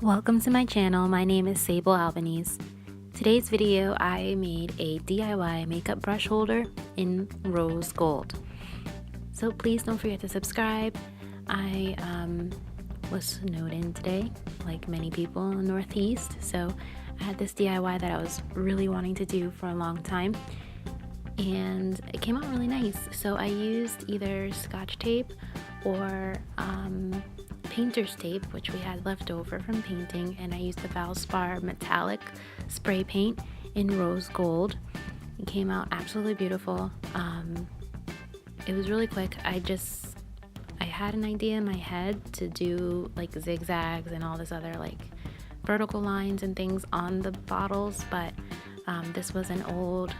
Welcome to my channel. My name is Sable Albanese. Today's video I made a DIY makeup brush holder in rose gold. So please don't forget to subscribe. I was snowed in today, like many people in the Northeast, so I had this DIY that I was really wanting to do for a long time, and it came out really nice. So I used either Scotch tape or painter's tape, which we had left over from painting, and I used the Valspar metallic spray paint in rose gold. It came out absolutely beautiful. It was really quick. I had an idea in my head to do like zigzags and all this other like vertical lines and things on the bottles, but this was an old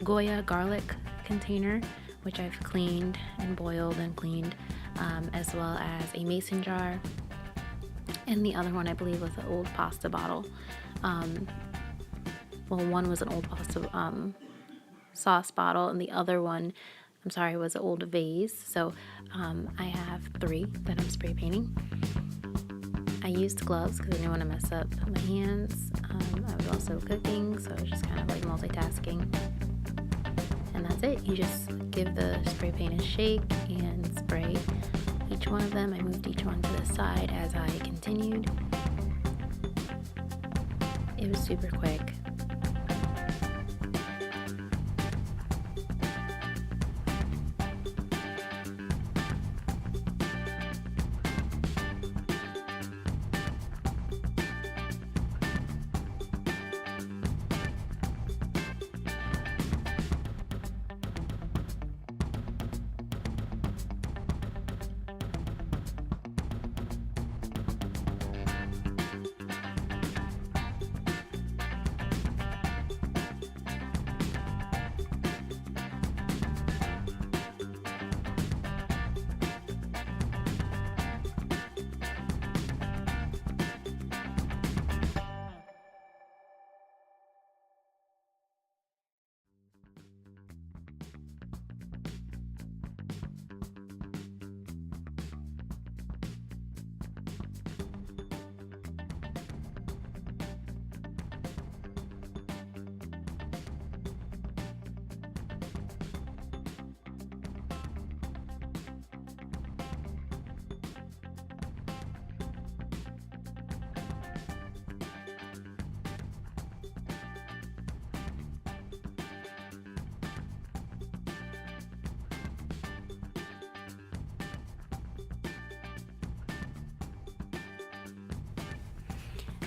Goya garlic container, which I've cleaned and boiled and cleaned, as well as a mason jar, and the other one I believe was an old pasta bottle. Well, one was an old pasta sauce bottle, and the other one, I'm sorry, was an old vase. So I have 3 that I'm spray painting. I used gloves because I didn't want to mess up my hands. I was also cooking, so I was just kind of like multitasking. And that's it. You just give the spray paint a shake and spray each one of them. I moved each one to the side as I continued. It was super quick.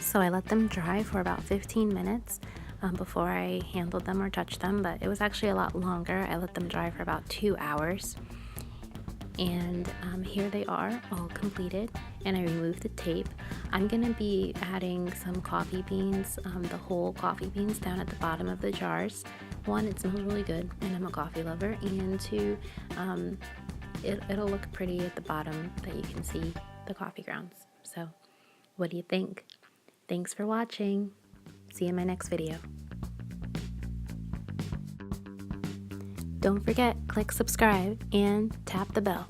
So I let them dry for about 15 minutes before I handled them or touched them, but it was actually a lot longer. I let them dry for about 2 hours. And here they are, all completed, and I removed the tape. I'm gonna be adding some coffee beans, the whole coffee beans, down at the bottom of the jars. 1, it smells really good, and I'm a coffee lover, and 2, it'll look pretty at the bottom that you can see the coffee grounds. So what do you think? Thanks for watching. See you in my next video. Don't forget, click subscribe and tap the bell.